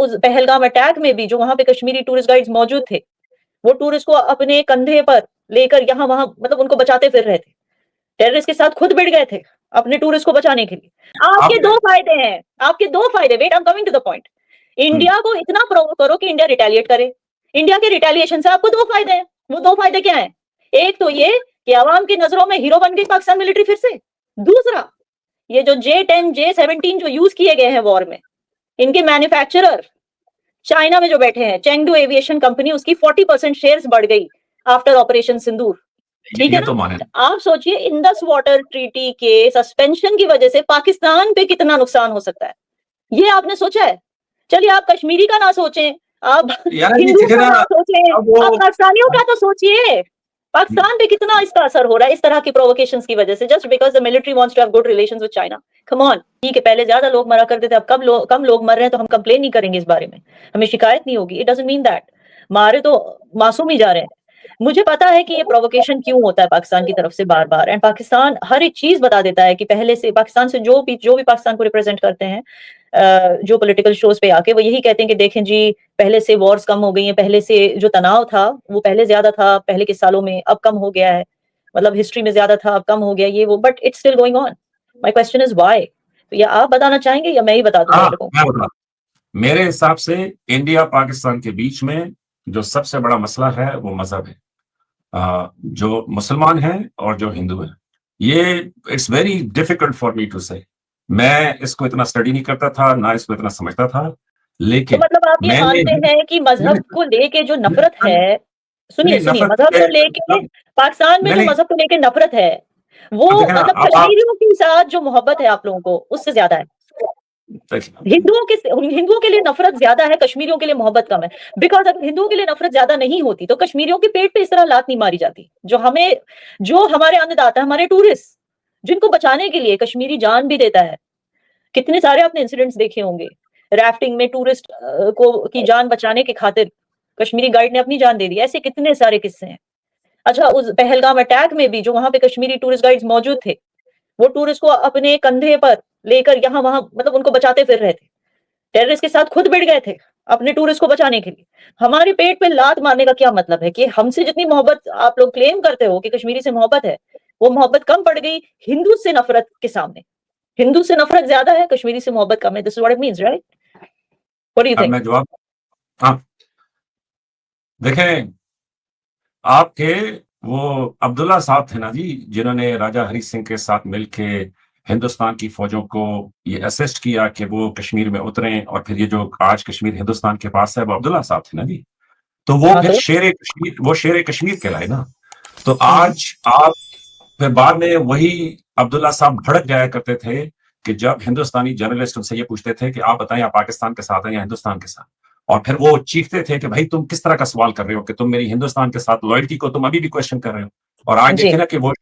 उस पहलगाम अटैक में भी जो वहां पे कश्मीरी टूरिस्ट गाइड्स मौजूद थे, वो टूरिस्ट को अपने कंधे पर लेकर यहाँ वहां मतलब उनको बचाते फिर रहे थे। टेररिस्ट के साथ खुद भिड़ गए थे अपने टूरिस्ट को बचाने के लिए। आपके आपने दो फायदे हैं, आपके दो फायदे। Wait, I am coming to the point. India को इतना प्रोवोक करो कि इंडिया रिटेलिएट करे। इंडिया के रिटेलिएशन से आपको दो फायदे हैं। वो दो फायदे क्या है? एक तो ये कि आवाम की नजरों में हीरो बन गई पाकिस्तान मिलिट्री फिर से। दूसरा, ये जो J-10 J-17 जो यूज किए गए हैं वॉर में, इनके मैन्युफैक्चरर चाइना में जो बैठे हैं, चेंगडू एविएशन कंपनी, उसकी 40% शेयर्स बढ़ गई आफ्टर ऑपरेशन सिंदूर। ठीक है ये तो ना? माने। आप सोचिए इंडस वाटर ट्रीटी के सस्पेंशन की वजह से पाकिस्तान पे कितना नुकसान हो सकता है, ये आपने सोचा है? चलिए, आप कश्मीरी का ना सोचें, आप यार ये हिंदुओं देखे का ना, ना सोचें, अब वो आप पाकिस्तानियों का तो सोचिए। पाकिस्तान पे कितना इसका असर हो रहा है इस तरह की प्रोवोकेशंस की वजह से, just because the military wants to have good relations with China. Come on, ठीक है, पहले ज्यादा लोग मरा करते थे, अब कम लोग मर रहे हैं, तो हम कंप्लेन नहीं करेंगे इस बारे में, हमें शिकायत नहीं होगी। इट डजंट मीन दैट मारे तो मासूम ही जा रहे हैं। मुझे पता है कि ये प्रोवोकेशन क्यों होता है पाकिस्तान की तरफ से बार बार, एंड पाकिस्तान हर एक चीज बता देता है कि पहले से पाकिस्तान से जो भी पाकिस्तान को रिप्रेजेंट करते हैं, जो पॉलिटिकल शोज पे आके वो यही कहते हैं कि देखें जी, पहले से वॉर्स कम हो गई हैं, पहले से जो तनाव था वो पहले ज्यादा था पहले के सालों में, अब कम हो गया है, मतलब हिस्ट्री में ज्यादा था अब कम हो गया, ये वो, but it's still going on. My question is why? तो या आप बताना चाहेंगे या मैं ही बता दूं हाँ, मेरे को? मैं बता, मेरे हिसाब से इंडिया पाकिस्तान के बीच में जो सबसे बड़ा मसला है वो मजहब है। जो मुसलमान हैं और जो हिंदू हैं, ये it's very difficult for me to say. मैं इसको इतना स्टडी नहीं करता था, ना इसको इतना समझता था, तो लेकिन मतलब आप ये मैंने मानते हैं कि मजहब को लेके जो नफरत है, सुनिए नहीं, सुनिए, नफरत मजहब को लेके मतलब पाकिस्तान में जो नहीं, मजहब को लेके नफरत है, वो अब देखें ना, मतलब अब आप कश्मीरियों के साथ जो मोहब्बत है आप लोगों को उससे ज्यादा है। हिंदुओं के लिए नफरत ज्यादा है, कश्मीरियों के लिए मोहब्बत कम है। बिकॉज अगर हिंदुओं के लिए नफरत ज्यादा नहीं होती तो कश्मीरियों के पेट पे इस तरह लात नहीं मारी जाती। जो हमारे अन्नदाता, हमारे टूरिस्ट, जिनको बचाने के लिए कश्मीरी जान भी देता है। कितने सारे आपने इंसिडेंट्स देखे होंगे, राफ्टिंग में टूरिस्ट को की जान बचाने के खातिर कश्मीरी गाइड ने अपनी जान दे दी। ऐसे कितने सारे किस्से हैं। अच्छा, उस पहलगाम अटैक में भी जो वहां पे कश्मीरी टूरिस्ट गाइड्स मौजूद थे, वो टूरिस्ट को अपने कंधे पर लेकर यहाँ वहां मतलब उनको बचाते फिर रहे थे। टेररिस्ट के साथ खुद भिड़ गए थे अपने टूरिस्ट को बचाने के लिए। हमारे पेट पे लात मारने का क्या मतलब है कि हमसे जितनी मोहब्बत आप लोग क्लेम करते हो कि कश्मीरी से मोहब्बत है, वो मोहब्बत कम पड़ गई हिंदू से नफरत के सामने। हिंदू से नफरत ज्यादा है, कश्मीरी से मोहब्बत कम है। This is what it means, right? What do you अब थिंक? मैं जवाब, हाँ, देखें, आपके वो अब्दुल्ला साहब थे ना जी, जिन्होंने राजा हरी सिंह के साथ मिलके हिंदुस्तान की फौजों को ये असिस्ट किया कि वो कश्मीर में उतरें, और फिर ये जो आज कश्मीर हिंदुस्तान के पास है, वो अब्दुल्ला साहब थे ना जी। तो वो हाँ फिर तो शेर कश्मीर कहलाए ना। तो आज आप फिर बाद में वही अब्दुल्ला साहब भड़क जाया करते थे कि जब हिंदुस्तानी जर्नलिस्ट उनसे ये पूछते थे कि आप बताएं, आप पाकिस्तान के साथ हैं या हिंदुस्तान के साथ, और फिर वो चीखते थे कि भाई तुम किस तरह का सवाल कर रहे हो कि तुम मेरी हिंदुस्तान के साथ लॉयल्टी को तुम अभी भी क्वेश्चन कर रहे हो। और आज जी, देखे ना कि वो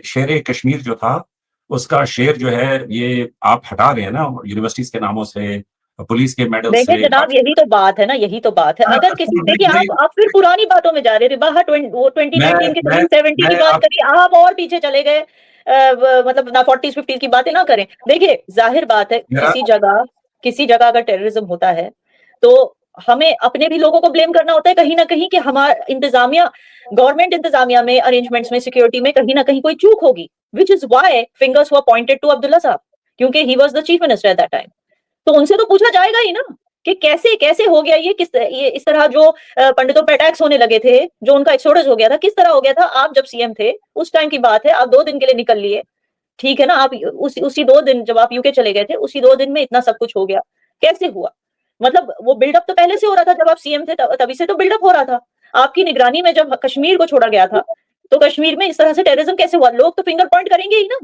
शेर कश्मीर जो था, उसका शेर जो है ये आप हटा रहे हैं ना यूनिवर्सिटीज के नामों से, पुलिस के मेडल देखिए से, जनाब, बाकी यही तो बात है ना, यही तो बात है। अगर किसी, देखिए आप फिर पुरानी बातों में जा रहे थे, बाहर वो 2019 की मैं 2070 की मैं बात आप करिए, आप और पीछे चले गए। मतलब ना 40s 50s की बातें ना करें। देखिए जाहिर बात है, मेरा किसी जगह अगर टेररिज्म होता है तो हमें अपने भी लोगों को ब्लेम करना होता है कहीं ना कहीं कि हमारा इंतजामिया, गवर्नमेंट इंतजामिया में, अरेंजमेंट्स में, सिक्योरिटी में कहीं ना कहीं कोई चूक होगी। Which is why fingers were pointed to Abdullah sahab, क्योंकि he was the chief minister at that time. तो उनसे तो पूछा जाएगा ही ना कि कैसे कैसे हो गया ये इस तरह जो पंडितों पे अटैक्स होने लगे थे, जो उनका एक्सोडस हो गया था, किस तरह हो गया था। आप जब सीएम थे उस टाइम की बात है, आप 2 दिन के लिए निकल लिए, ठीक है ना, आप उसी 2 दिन जब आप यूके चले गए थे, उसी 2 दिन में इतना सब कुछ हो गया। कैसे हुआ? मतलब वो बिल्डअप तो पहले से हो रहा था, जब आप सीएम थे तभी से तो बिल्डअप हो रहा था। आपकी निगरानी में जब कश्मीर को छोड़ा गया था, तो कश्मीर में इस तरह से टेररिज्म कैसे हुआ? लोग तो फिंगर पॉइंट करेंगे ही ना।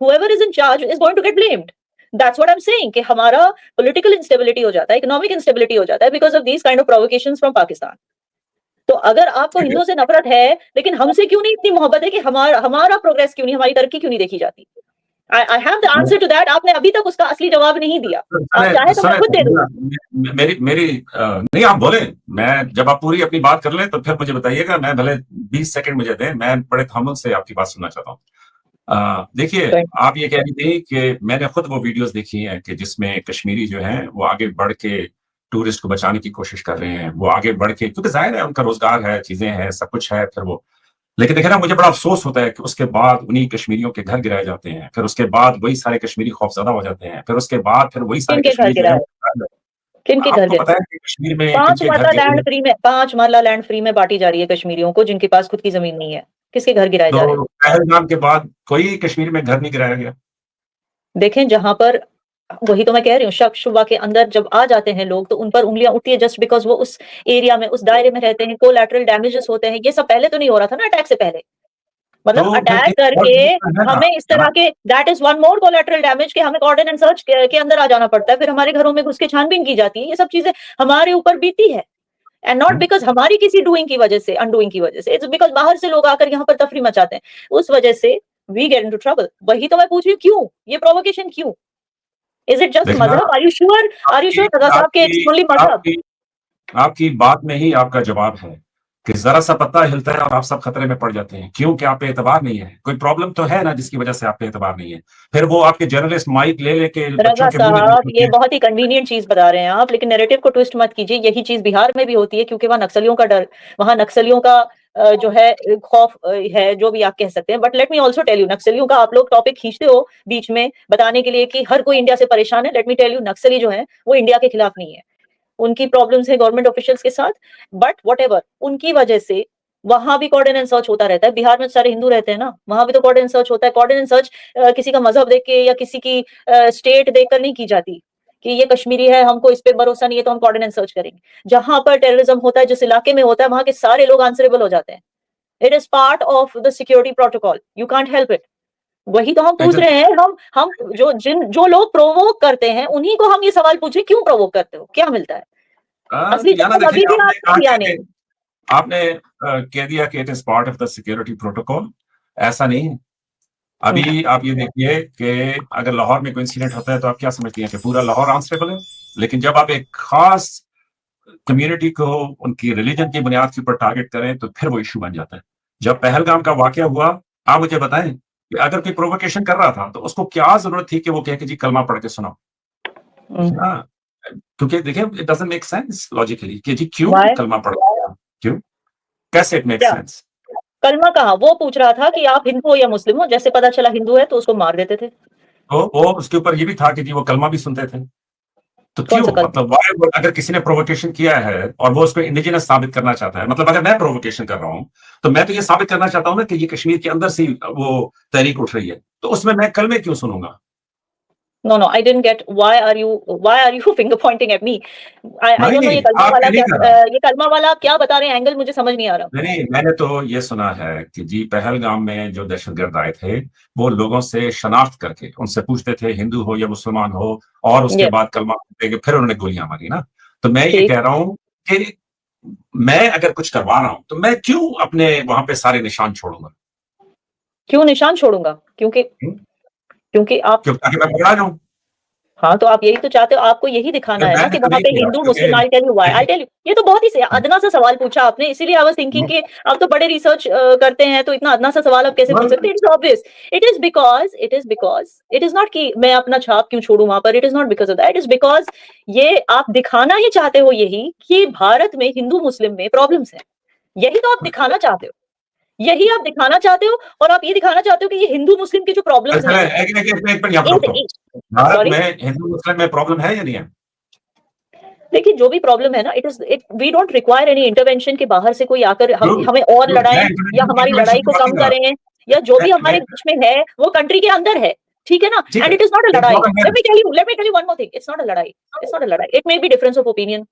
whoever is in charge is going to get blamed. That's what I'm saying कि हमारा political instability हो जाता है, economic instability हो जाता है because of these kind of provocations from Pakistan. तो अगर आपको हिंदुओं से नफरत है, लेकिन हमसे क्यों नहीं इतनी मोहब्बत है कि हमारा प्रोग्रेस क्यों नहीं, हमारी तरक्की क्यों नहीं देखी जाती? I have the answer to that. आपने अभी तक उसका असली जवाब नहीं दिया। आप चाहे तो मैं खुद दे दूं। मेरी मेरी नहीं, आप बोले, मैं जब आप पूरी अपनी बात कर लें तो फिर मुझे बताइएगा। मैं भले 20 सेकंड मुझे दें, मैं बड़े थामुल से आपकी बात सुनना चाहता हूँ। देखिए, आप ये कह रही थी कि मैंने खुद वो वीडियोस देखी हैं कि जिसमें कश्मीरी जो हैं वो आगे बढ़ के टूरिस्ट को बचाने की कोशिश कर रहे हैं, वो आगे बढ़ के, क्योंकि जाहिर है उनका रोजगार है, चीजें हैं, सब कुछ है, फिर वो, लेकिन देखे ना, मुझे बड़ा अफसोस होता है कि उसके बाद उन्हीं कश्मीरियों के घर गिराए जाते हैं, फिर उसके बाद वही सारे कश्मीरी खौफजदा हो जाते हैं, फिर उसके बाद फिर वही सारे किनके घर कश्मीरी जो है, गिराए, किनके घर आपको गिराए? पता है कि कश्मीर में 5 किनके घर मरला गिरे लैंड हैं? फ्री में, 5 मरला लैंड फ्री में बांटी जा रही है कश्मीरियों को, जिनके पास खुद की जमीन नहीं है। किसके घर गिराए जा रहे हैं? तो पहलगाम के बाद कोई कश्मीर में घर नहीं गिराया गया। देखें, जहां पर, वही तो मैं कह रही हूँ, शक शुबा के अंदर जब आ जाते हैं लोग तो उन पर उंगलियां उठती है, जस्ट बिकॉज वो उस एरिया में, उस दायरे में रहते हैं, कोलैटरल डैमेजेस होते हैं। ये सब पहले तो नहीं हो रहा था ना अटैक से पहले, मतलब तो फिर अटैक एक और करके चीज तो है ना, हमें इस है ना? तरह के, that is one more collateral damage, कि हमें कॉर्डन एंड सर्च के अंदर आ जाना पड़ता है, फिर हमारे घरों में घुस के छानबीन की जाती है। ये सब चीजें हमारे ऊपर बीती है, एंड नॉट बिकॉज हमारी किसी डूइंग की वजह से, अनडूइंग की वजह से, इट्स बिकॉज बाहर से लोग आकर यहाँ पर तफरी मचाते हैं, उस वजह से वी गेट इनटू ट्रबल। वही तो मैं पूछ रही हूँ, क्यों ये प्रोवोकेशन, क्यों? इज इट जस्ट देखना, मजहब? Are you sure, are you आपकी श्योर रजा साहब के इट्स आपकी ओनली मजहब? आपकी आपकी बात में ही आपका जवाब है कि जरा सा पत्ता हिलता है और आप सब खतरे में पड़ जाते हैं। क्यों? कि आप पे एतबार नहीं है, कोई प्रॉब्लम तो है ना जिसकी वजह से आप पे एतबार नहीं है। फिर वो आपके जर्नलिस्ट माइक ले लेके रजा बच्चों के मुंह में साहब, ये होते हैं। बहुत ही कन्वीनियंट चीज बता रहे हैं आप, लेकिन नैरेटिव को ट्विस्ट मत कीजिए। यही चीज बिहार में भी होती है, क्योंकि वहां नक्सलियों का डर, वहां नक्सलियों का जो है खौफ है, जो भी आप कह सकते हैं। But let me also tell you, नक्सलियों का आप लोग टॉपिक खींचते हो बीच में बताने के लिए कि हर कोई इंडिया से परेशान है। लेट मी टेल यू, नक्सली जो है वो इंडिया के खिलाफ नहीं है, उनकी प्रॉब्लम्स है गवर्नमेंट ऑफिशियल्स के साथ, बट व्हाटएवर, उनकी वजह से वहां भी कॉर्डन एंड सर्च होता रहता है। बिहार में सारे हिंदू रहते हैं ना, वहां भी तो कॉर्डन एंड सर्च होता है। कॉर्डन एंड सर्च किसी का मजहब देख के या किसी की स्टेट देखकर नहीं की जाती कि ये कश्मीरी है, हमको इस पे भरोसा नहीं है तो हम कॉर्डन एंड सर्च करेंगे। जहां पर टेररिज्म होता है, जिस इलाके में होता है, वहां के सारे लोग आंसरेबल हो जाते हैं। It is part of the security protocol, you can't help it. वही तो हम पूछ रहे हैं, हम जो लोग प्रोवोक करते हैं उन्हीं को हम ये सवाल पूछे, क्यों प्रोवोक करते हो, क्या मिलता है? असली या ना, जवाब देखें, अभी भी आपने आपको कहा दिया नहीं। आपने कह दिया कि it is part of the security protocol. ऐसा नहीं है। अभी आप ये देखिए कि अगर लाहौर में कोई इंसिडेंट होता है तो आप क्या समझती हैं कि पूरा लाहौर आंसरेबल है? लेकिन जब आप एक खास कम्युनिटी को उनकी रिलीजन की बुनियाद के ऊपर टारगेट करें तो फिर वो इश्यू बन जाता है। जब पहलगाम का वाकया हुआ, आप मुझे बताएं कि अगर कोई प्रोवोकेशन कर रहा था तो उसको क्या जरूरत थी कि वो कहे कि जी कलमा पढ़ के सुनाओ? हाँ, क्योंकि देखिए, it doesn't make sense logically कि जी क्यों वाई? कलमा पढ़ के, क्यों, कैसे इट मेक क्या सेंस? कलमा कहा? वो पूछ रहा था कि आप हिंदू हो या मुस्लिम हो, जैसे पता चला हिंदू है तो उसको मार देते थे। तो वो उसके ऊपर ये भी था कि जी वो कलमा भी सुनते थे। तो कौन क्यों, सा कलमा? मतलब वाई, अगर किसी ने प्रोवोकेशन किया है और वो उसको इंडिजिनस साबित करना चाहता है, मतलब अगर मैं प्रोवोकेशन कर रहा हूं तो मैं तो ये साबित करना चाहता हूं ना कि ये कश्मीर के अंदर से वो तहरीक उठ रही है, तो उसमें मैं कलमे क्यों सुनूंगा? No no, I didn't get, why are you finger pointing at me? I नहीं डोंट नो, ये नहीं, कलमा आप वाला नहीं क्या, कर रहा। ये कलमा वाला आप क्या बता रहे हैं? एंगल मुझे समझ नहीं आ रहा। नहीं नहीं, मैंने तो ये सुना है कि जी पहलगाम में जो दहशतगर्द आए थे वो लोगों से शनाख्त करके उनसे पूछते थे हिंदू हो या मुसलमान हो, और उसके ये बाद कलमा देके फिर उन्होंने गोलियां मारी ना। तो मैं ये ठीक, कह रहा हूं कि मैं अगर कुछ करवा रहा हूं तो मैं क्यों अपने वहां पे सारे निशान छोड़ूंगा? क्यों निशान छोड़ूंगा? क्योंकि हम्म? क्योंकि आप, क्यों? ताकि मैं पकड़ा जाऊं? हाँ तो आप यही तो चाहते हो, आपको यही दिखाना अरे है ना मैंने कि तो वहां नहीं पे किया, हिंदू क्योंकि मुस्लिम। आई टेल यू व्हाई, आई देखिए, टेल यू, ये तो बहुत ही अदना सा सवाल पूछा आपने, इसीलिए आई वाज थिंकिंग कि आप तो बड़े रिसर्च करते हैं, तो इतना अदना सा सवाल आप कैसे पूछ सकते हैं? It is obvious, it is not कि मैं अपना छाप क्यों छोड़ू वहां पर, it is not because of that, it is because ये आप दिखाना ये चाहते हो यही कि भारत में हिंदू मुस्लिम में प्रॉब्लम्स हैं। यही तो आप दिखाना चाहते हो, यही आप दिखाना चाहते हो, और आप ये दिखाना चाहते हो कि ये हिंदू मुस्लिम की जो प्रॉब्लम्स अच्छा, हैं, एक मिनट यहाँ पर रुकता हूँ। भारत सॉरी, में हिंदू मुस्लिम में प्रॉब्लम है या नहीं है? देखिए जो भी प्रॉब्लम है ना, we don't require any intervention के बाहर से कोई आकर हमें और क्यों? लड़ाएं मैं या हमारी इंटरवेंशन लड़ाई की को बात कम नहीं कर करें, या जो भी रहा। हमारे बीच में है वो कंट्री के अंदर है, ठीक है ना? ठीक एंड है, इट इज नॉट अ एक लड़ाई। प्रॉब्लम है। Let me tell you one more thing, it's not a लड़ाई, इट्स नॉट अ लड़ाई, it may be difference of opinion,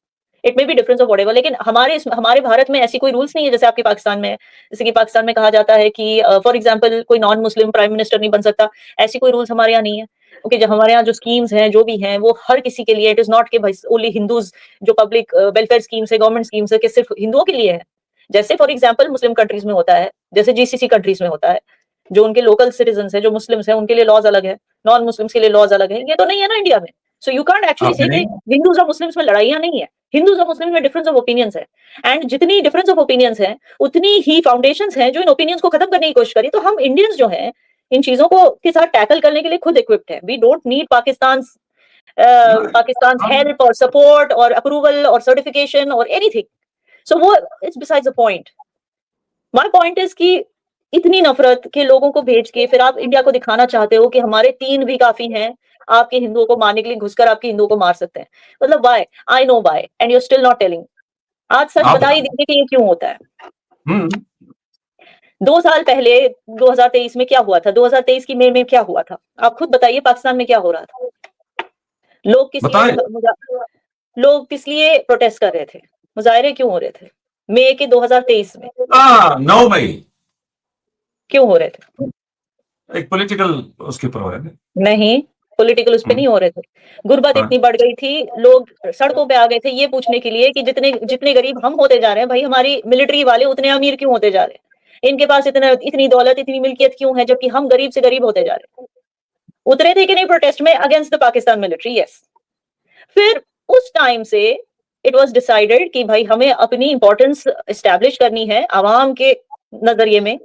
it may be difference of whatever, लेकिन हमारे भारत में ऐसी कोई रूल्स नहीं है जैसे आपके पाकिस्तान में है। जैसे कि पाकिस्तान में कहा जाता है कि फॉर एग्जांपल कोई नॉन मुस्लिम प्राइम मिनिस्टर नहीं बन सकता, ऐसी कोई रूल्स हमारे यहाँ नहीं है। ओके, जब हमारे यहाँ जो स्कीम्स हैं जो भी हैं वो हर किसी के लिए, इट इज नॉट कि भाई ओनली हिंदूज, जो पब्लिक वेलफेयर स्कीम्स है, गवर्नमेंट स्कीम्स है, कि सिर्फ हिंदुओं के लिए है। जैसे फॉर एग्जांपल मुस्लिम कंट्रीज में होता है, जैसे जीसीसी कंट्रीज में होता है, जो उनके लोकल सिटीजन है, जो मुस्लिम्स है, उनके लिए लॉज अलग है, नॉन मुस्लिम्स के लिए लॉज अलग है। ये तो नहीं है ना इंडिया में। सो यू कांट एक्चुअली आपने से कि नहीं, हिंदूज और मुस्लिम्स में लड़ाइयां नहीं है, हिंदूज और मुस्लिम में डिफरेंस ऑफ ओपिनियंस है। एंड जितनी डिफरेंस ऑफ ओपिनियंस है उतनी ही फाउंडेशंस हैं जो इन ओपिनियंस को खत्म करने की कोशिश करी। तो हम इंडियंस जो हैं इन चीजों को के साथ टैकल करने के लिए खुद इक्विप्ड है। We don't need Pakistan Pakistan's help or support or approval or certification or anything. So वो it's besides the point. My point is कि इतनी नफरत के लोगों को भेज के फिर आप इंडिया को दिखाना चाहते हो कि हमारे 3 भी काफी हैं, आपके हिंदुओं को मारने के लिए घुसकर आपके हिंदुओं को मार सकते हैं। मतलब why? I know why and you're still not telling. आज सच आप बता ही दीजिए कि ये क्यों होता है। हम्म 2 साल पहले 2023 में क्या हुआ था? 2023 की मई में क्या हुआ था? आप खुद बताइए पाकिस्तान में क्या हो रहा था? लोग किस बताएं। लिए लोग किस लिए प्रोटेस्ट कर रहे थे? मुजाहिरे क्यों हो रहे थे? मई के 2023 में 9 मई क्यों हो रहे थे? एक पॉलिटिकल उसके ऊपर हो रहे थे। नहीं, पॉलिटिकल उस पे नहीं हो रहे थे। गुर्बत हाँ। इतनी बढ़ गई थी, लोग सड़कों पे आ गए थे ये पूछने के लिए कि जितने गरीब हम होते जा रहे हैं, भाई हमारी मिलिट्री वाले उतने अमीर क्यों होते जा रहे हैं? इनके पास इतनी दौलत, इतनी मिल्कियत क्यों है, जबकि हम गरीब से गरीब होते जा रहे हैं। उतरे थे कि नहीं प्रोटेस्ट में against the Pakistan military? Yes. फिर उस टाइम से इट वाज डिसाइडेड कि भाई हमें अपनी इंपॉर्टेंस एस्टैब्लिश करनी है आवाम के नजरिए में,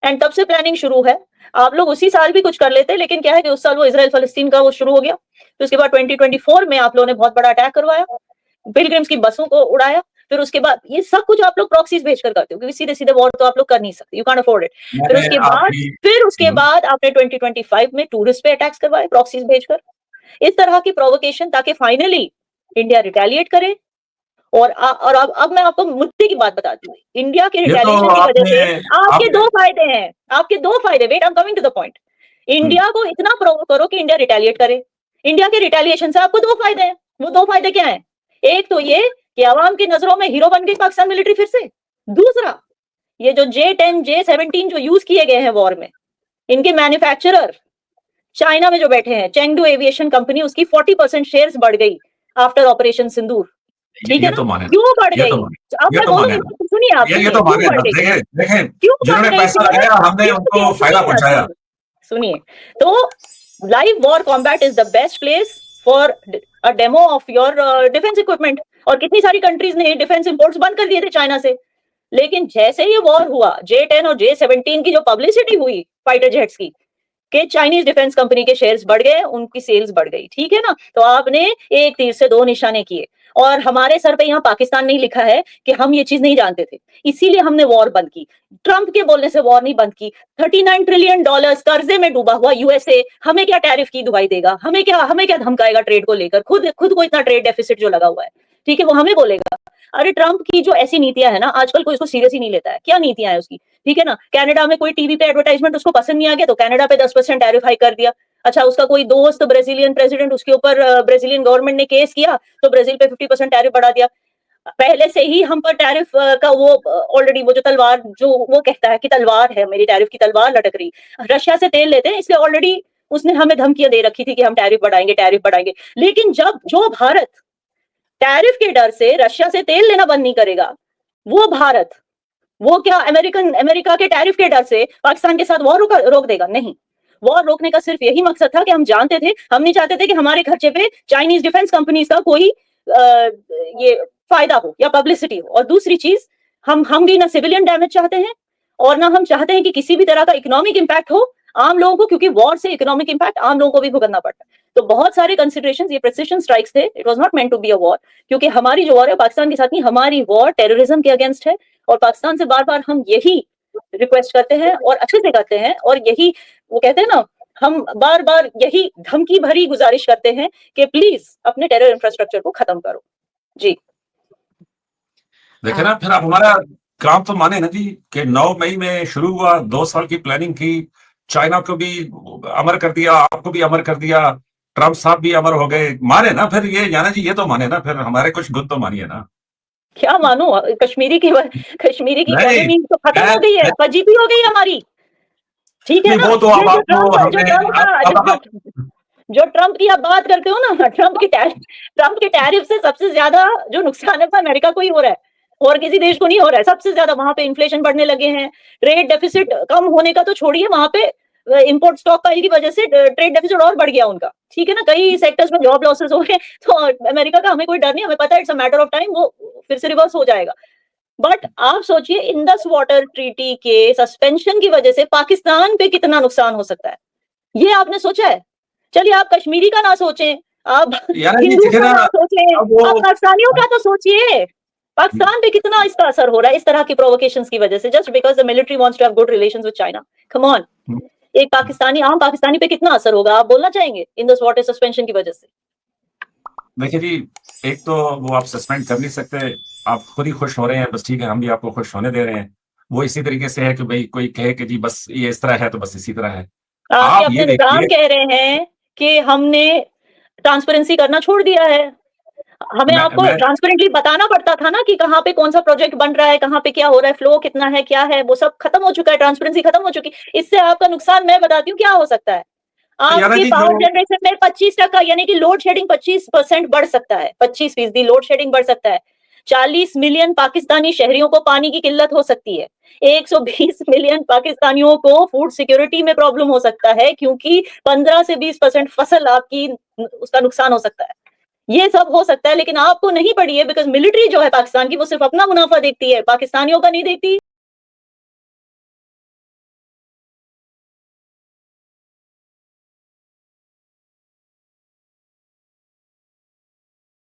एंड तब से प्लानिंग शुरू है। आप लोग उसी साल भी कुछ कर लेते, लेकिन क्या है कि उस साल वो इजराइल फलस्तीन का वो शुरू हो गया। फिर उसके बाद 2024 में आप लोगों ने बहुत बड़ा अटैक करवाया, पिलग्रिम्स की बसों को उड़ाया। फिर उसके बाद ये सब कुछ आप लोग प्रॉक्सीज भेजकर करते हो, क्योंकि सीधे सीधे वॉर तो आप लोग कर नहीं सकते, यू कांट अफोर्ड इट। फिर उसके बाद आपने 2025 में टूरिस्ट पे अटैक्स करवाए प्रॉक्सीज भेजकर, इस तरह की प्रोवोकेशन, ताकि फाइनली इंडिया रिटेलिएट करे। और अब मैं आपको मुद्दे की बात बताती हूँ। इंडिया के रिटेलिएशन की वजह से आपके 2 फायदे हैं, आपके 2 फायदे। Wait, I am coming to the point. India को इतना प्रोवोक करो कि इंडिया रिटेलिएट करे। इंडिया के रिटेलिएशन से आपको 2 फायदे हैं। वो 2 फायदे क्या हैं? एक तो ये कि आवाम की नजरों में हीरो बन गई पाकिस्तान मिलिट्री फिर से। दूसरा, ये जो J-10 J-17 जो यूज किए गए हैं वॉर में, इनके मैन्युफैक्चरर चाइना में जो बैठे हैं, चेंगडू एविएशन कंपनी, उसकी 40% शेयर्स बढ़ गई आफ्टर ऑपरेशन सिंदूर। ठीक है ना? क्यों बढ़ गई? अब मैं बोलूंगी, सुनिए आप, ये तो माने ना, देखें क्यों जिन्होंने पैसा लगाया हमने उनको फायदा पहुंचाया। सुनिए, तो live war combat is the best place for a demo of your defence equipment. और कितनी सारी कंट्रीज ने डिफेंस इंपोर्ट्स बंद कर दिए थे चाइना से, लेकिन जैसे ही वॉर हुआ, J-10 और J-17 की जो पब्लिसिटी हुई फाइटर जेट्स की, कि चाइनीज डिफेंस कंपनी के शेयर्स बढ़ गए, उनकी सेल्स बढ़ गई। ठीक है ना? तो आपने एक तीर से 2 निशाने किए। और हमारे सर पे यहाँ पाकिस्तान नहीं लिखा है कि हम ये चीज नहीं जानते थे, इसीलिए हमने वॉर बंद की। ट्रंप के बोलने से वॉर नहीं बंद की। $39 ट्रिलियन कर्जे में डूबा हुआ यूएसए हमें क्या टैरिफ की दुहाई देगा? हमें क्या धमकाएगा ट्रेड को लेकर? खुद को इतना ट्रेड डेफिसिट जो लगा हुआ है, ठीक है, वो हमें बोलेगा। अरे ट्रंप की जो ऐसी नीतियां है ना, आजकल कोई इसको सीरियस ही नहीं लेता है। क्या नीतियां है उसकी? ठीक है ना? कनाडा में कोई टीवी पे एडवर्टाइजमेंट उसको पसंद नहीं आ गया तो कनाडा पे 10% टैरिफ हाइक कर दिया। अच्छा, उसका कोई दोस्त ब्राजीलियन प्रेसिडेंट, उसके ऊपर ब्राजीलियन गवर्नमेंट ने केस किया तो ब्राजील पे 50% टैरिफ बढ़ा दिया। पहले से ही हम पर टैरिफ का वो ऑलरेडी वो जो तलवार, जो वो कहता है कि तलवार है, मेरी टैरिफ की तलवार लटक रही। रशिया से तेल लेते हैं, इसलिए ऑलरेडी उसने हमें धमकियां दे रखी थी कि हम टैरिफ बढ़ाएंगे। लेकिन जब जो भारत टैरिफ के डर से रशिया से तेल लेना बंद नहीं करेगा, वो भारत, वो क्या अमेरिका के टैरिफ के डर से पाकिस्तान के साथ वॉर रोक देगा? नहीं। वॉर रोकने का सिर्फ यही मकसद था कि हम जानते थे, हम नहीं चाहते थे कि हमारे खर्चे पे चाइनीज डिफेंस कंपनीज का कोई ये फायदा हो या पब्लिसिटी हो। और दूसरी चीज, हम भी ना सिविलियन डैमेज चाहते हैं और ना हम चाहते हैं कि किसी भी तरह का इकोनॉमिक इंपैक्ट हो आम लोगों को, क्योंकि वॉर से इकोनॉमिक इंपैक्ट आम लोगों को भी भुगतना पड़ता है। तो बहुत सारे कंसिडरेशंस, ये प्रिसिजन स्ट्राइक्स थे। It was not meant to be a war, क्योंकि हमारी जो वॉर है पाकिस्तान के साथ नहीं, हमारी वॉर टेररिज्म के अगेंस्ट है। और पाकिस्तान से बार बार हम यही रिक्वेस्ट करते हैं और अच्छे से करते हैं, और यही वो कहते हैं ना, हम बार बार यही धमकी भरी गुजारिश करते हैं कि प्लीज अपने टेरर इंफ्रास्ट्रक्चर को खत्म करो। जी देखे ना, फिर आप हमारा काम तो माने ना जी कि 9 मई में शुरू हुआ, 2 साल की प्लानिंग की, चाइना को भी अमर कर दिया, आपको भी अमर कर दिया, ट्रंप साहब भी अमर हो गए, माने ना फिर ये जाना जी, ये तो माने ना, फिर हमारे कुछ गुद तो मानिए ना। क्या मानो? कश्मीरी की इकोनॉमी तो खत्म हो गई है, फजीती हो गई हमारी। ठीक है ना? वो तो अब जो ट्रंप की आप बात करते हो ना, ट्रंप के टैरिफ से सबसे ज्यादा जो नुकसान है वो अमेरिका को ही हो रहा है, और किसी देश को नहीं हो रहा है। सबसे ज्यादा वहां पे इन्फ्लेशन बढ़ने लगे हैं, ट्रेड डेफिसिट कम होने का तो छोड़िए, वहां पे इंपोर्ट स्टॉक पाइल की वजह से ट्रेड डेफिसिट और बढ़ गया उनका। ठीक है ना? कई सेक्टर्स में जॉब लॉसेस हो गए। तो अमेरिका का हमें कोई डर नहीं, हमें पता है it's a matter of time, वो फिर से रिवर्स हो जाएगा। बट आप सोचिए, इंडस वाटर ट्रीटी के सस्पेंशन की वजह से पाकिस्तान पे कितना नुकसान हो सकता है, ये आपने सोचा है? चलिए आप कश्मीरी का ना सोचें, आप यार जी हिंदू देखे का ना, ना सोचें, अब वो आप पाकिस्तानियों का तो सोचिए। पाकिस्तान पे कितना इसका असर हो रहा है इस तरह की प्रोवोकेशंस की वजह से, just because the military wants to have good relations with China. Come on, एक पाकिस्तानी, आम पाकिस्तानी पे कितना असर होगा, आप बोलना चाहेंगे इन दिस वाटर सस्पेंशन की वजह से? देखिए जी, एक तो वो आप सस्पेंड कर नहीं सकते, आप खुद ही खुश हो रहे हैं, बस ठीक है, हम भी आपको खुश होने दे रहे हैं। वो इसी तरीके से है कि भाई कोई कहे कि जी बस ये इस तरह है तो बस इसी तरह है। आप आप अपने ये निजाम देखिए, कह रहे हैं कि हमने ट्रांसपेरेंसी करना छोड़ दिया है। हमें आपको मैं ट्रांसपेरेंटली बताना पड़ता था ना कि कहाँ पे कौन सा प्रोजेक्ट बन रहा है, कहाँ पे क्या हो रहा है, फ्लो कितना है, क्या है, वो सब खत्म हो चुका है, ट्रांसपेरेंसी खत्म हो चुकी। इससे आपका नुकसान मैं बताती हूँ क्या हो सकता है। यारा आपकी जी जो पावर जनरेशन में 25% यानी कि लोड शेडिंग 25% बढ़ सकता है, 25% लोड शेडिंग बढ़ सकता है। 40 मिलियन पाकिस्तानी शहरियों को पानी की किल्लत हो सकती है। 120 मिलियन पाकिस्तानियों को फूड सिक्योरिटी में प्रॉब्लम हो सकता है, क्योंकि 15 से 20% फसल आपकी उसका नुकसान हो सकता है। ये सब हो सकता है, लेकिन आपको नहीं पड़ी है, बिकॉज मिलिट्री जो है पाकिस्तान की वो सिर्फ अपना मुनाफा देखती है, पाकिस्तानियों का नहीं देखती।